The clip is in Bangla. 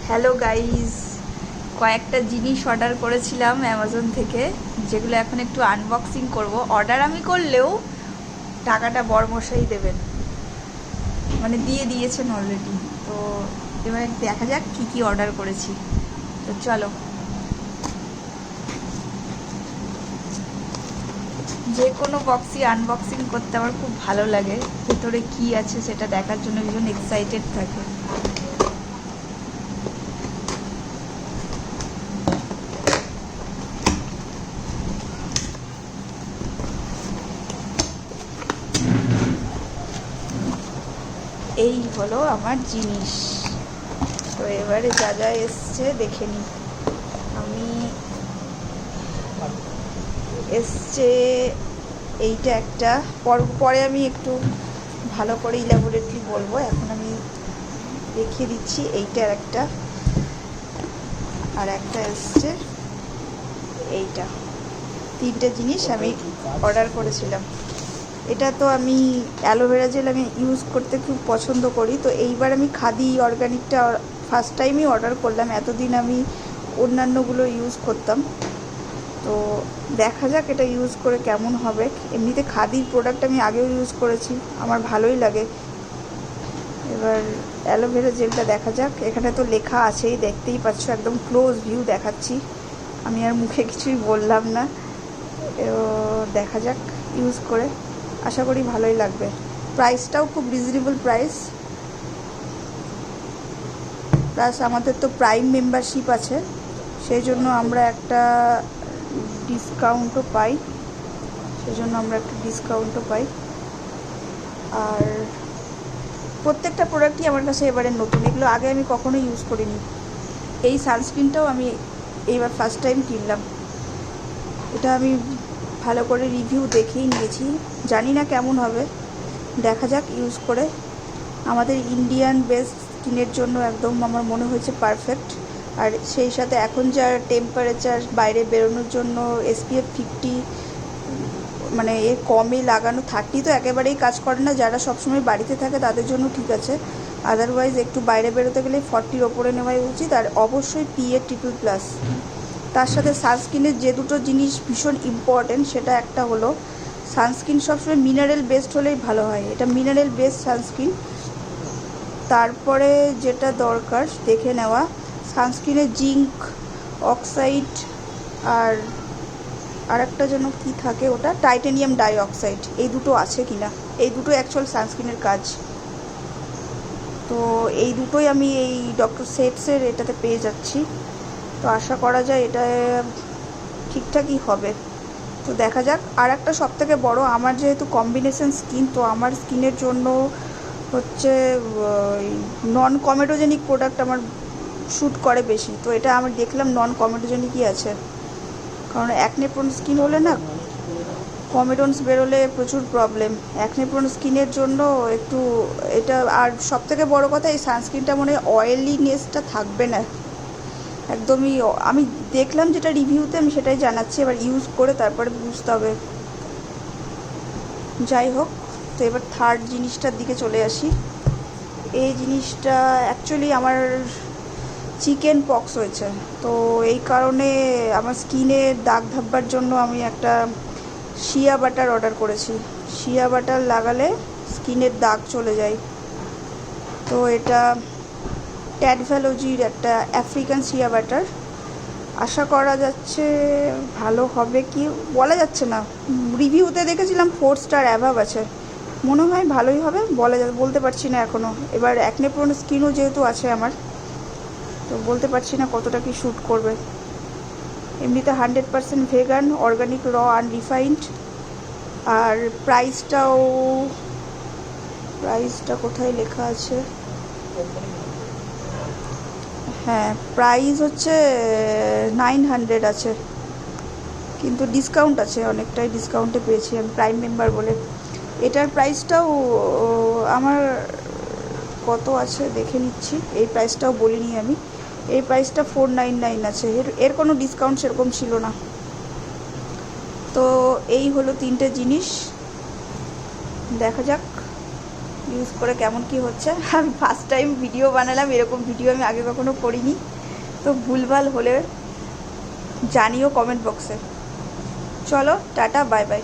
হ্যালো গাইস, কয়েকটা জিনিস অর্ডার করেছিলাম অ্যামাজন থেকে, যেগুলো এখন একটু আনবক্সিং করব। অর্ডার আমি করলেও টাকাটা বড়মশাই দেবেন, মানে দিয়ে দিয়েছেন অলরেডি। তো এবারে দেখা যাক কি কি অর্ডার করেছি। তো চলো, যে কোনো বক্সই আনবক্সিং করতে আমার খুব ভালো লাগে। ভেতরে কি আছে সেটা দেখার জন্য ভীষণ এক্সাইটেড থাকে। এই হলো আমার জিনিস। তো এবারে যা যা এসছে দেখে নিই। আমি এসছে এইটা একটা, পরে আমি একটু ভালো করে ইলাবোরেটলি বলবো। এখন আমি দেখিয়ে দিচ্ছি। এইটা একটা, আর একটা এসছে এইটা। তিনটে জিনিস আমি অর্ডার করেছিলাম। এটা তো আমি অ্যালোভেরা জেল আমি ইউজ করতে খুব পছন্দ করি। তো এইবার আমি খাদি অর্গানিকটা ফার্স্ট টাইমই অর্ডার করলাম। এতদিন আমি অন্যান্যগুলো ইউজ করতাম। তো দেখা যাক এটা ইউজ করে কেমন হবে। এমনিতে খাদির প্রোডাক্ট আমি আগেও ইউজ করেছি, আমার ভালোই লাগে। এবার অ্যালোভেরা জেলটা দেখা যাক। এখানে তো লেখা আছেই, দেখতেই পাচ্ছ, একদম ক্লোজ ভিউ দেখাচ্ছি। আমি আর মুখে কিছুই বললাম না। দেখা যাক ইউজ করে, আশা করি ভালোই লাগবে। প্রাইসটাও খুব রিজনেবল প্রাইস। প্লাস আমাদের তো প্রাইম মেম্বারশিপ আছে, সেই জন্য আমরা একটা ডিসকাউন্টও পাই। আর প্রত্যেকটা প্রোডাক্টই আমার কাছে এবারে নতুন, এগুলো আগে আমি কখনো ইউজ করিনি। এই সানস্ক্রিনটাও আমি এইবার ফার্স্ট টাইম কিনলাম। এটা আমি ভালো করে রিভিউ দেখেই নিয়েছি, জানি না কেমন হবে, দেখা যাক ইউজ করে। আমাদের ইন্ডিয়ান বেস্ট স্কিনের জন্য একদম আমার মনে হয়েছে পারফেক্ট। আর সেই সাথে এখন যা টেম্পারেচার, বাইরে বেরোনোর জন্য SPF 50 মানে এর কমে লাগানো। 30 তো একেবারেই কাজ করে না, যারা সবসময় বাড়িতে থাকে তাদের জন্য ঠিক আছে। আদারওয়াইজ একটু বাইরে বেরোতে গেলে 40 ওপরে নেওয়াই উচিত। আর অবশ্যই PA++। তার সাথে সানস্ক্রিনের যে দুটো জিনিস ভীষণ ইম্পর্টেন্ট, সেটা একটা হলো সানস্ক্রিন সবসময় মিনারেল বেসড হলেই ভালো হয়। এটা মিনারেল বেসড সানস্ক্রিন। তারপরে যেটা দরকার দেখে নেওয়া, সানস্ক্রিনের জিঙ্ক অক্সাইড আর একটা যেন কি থাকে, ওটা টাইটানিয়াম ডাইঅক্সাইড, এই দুটো আছে কিনা। এই দুটো অ্যাকচুয়াল সানস্ক্রিনের কাজ। তো এই দুটোই আমি এই ডক্টর সেটসের এটাতে পেয়ে যাচ্ছি। তো আশা করা যায় এটা ঠিকঠাকই হবে। তো দেখা যাক। আর একটা সবথেকে বড়, আমার যেহেতু কম্বিনেশন স্কিন, তো আমার স্কিনের জন্য হচ্ছে নন কমেডোজেনিক প্রোডাক্ট আমার শ্যুট করে বেশি। তো এটা আমি দেখলাম নন কমেডোজেনিকই আছে, কারণ অ্যাকনে প্রোন স্কিন হলে না, কমেডন্স বেরোলে প্রচুর প্রবলেম। অ্যাকনে প্রোন স্কিনের জন্য একটু এটা। আর সবথেকে বড় কথা, এই সানস্ক্রিনটা মনে হয় অয়েলিনেসটা থাকবে না একদমই। আমি দেখলাম যেটা রিভিউতে, আমি সেটাই জানাচ্ছি। এবার ইউজ করে তারপরে বুঝতে হবে। যাই হোক, তো এবার থার্ড জিনিসটার দিকে চলে আসি। এই জিনিসটা অ্যাকচুয়ালি আমার চিকেন পক্স হয়েছে, তো এই কারণে আমার স্কিনে দাগ ধাব্বার জন্য আমি একটা শিয়া বাটার অর্ডার করেছি। শিয়া বাটার লাগালে স্কিনের দাগ চলে যায়। তো এটা ট্যাডভ্যালোজির একটা আফ্রিকান শিয়া বাটার। আশা করা যাচ্ছে ভালো হবে কি বলা যাচ্ছে না। রিভিউতে দেখেছিলাম 4 স্টার অ্যাভাব আছে, মনে হয় ভালোই হবে, বলতে পারছি না এখনও। এবার অ্যাকনে প্রোন স্কিনও যেহেতু আছে আমার, তো বলতে পারছি না কতটা কি শ্যুট করবে। এমনিতে 100% ভেগান, অর্গানিক, র আনরিফাইন্ড। আর প্রাইসটা কোথায় লেখা আছে? হ্যাঁ, প্রাইস হচ্ছে 900 আছে, কিন্তু ডিসকাউন্ট আছে, অনেকটাই ডিসকাউন্টে পেয়েছি আমি প্রাইম মেম্বার বলে। এটার প্রাইসটাও আমার কত আছে দেখে নিচ্ছি, এই প্রাইসটাও বলিনি আমি। এই প্রাইসটা 499 আছে, এর কোনো ডিসকাউন্ট সেরকম ছিল না। তো এই হলো তিনটে জিনিস, দেখা যাক ইউজ করে কেমন কি হচ্ছে। আমি ফার্স্ট টাইম ভিডিও বানালাম, এরকম ভিডিও আমি আগে কখনো করিনি, তো ভুলভাল হলে জানিও কমেন্ট বক্সে। চলো টাটা, বাই বাই।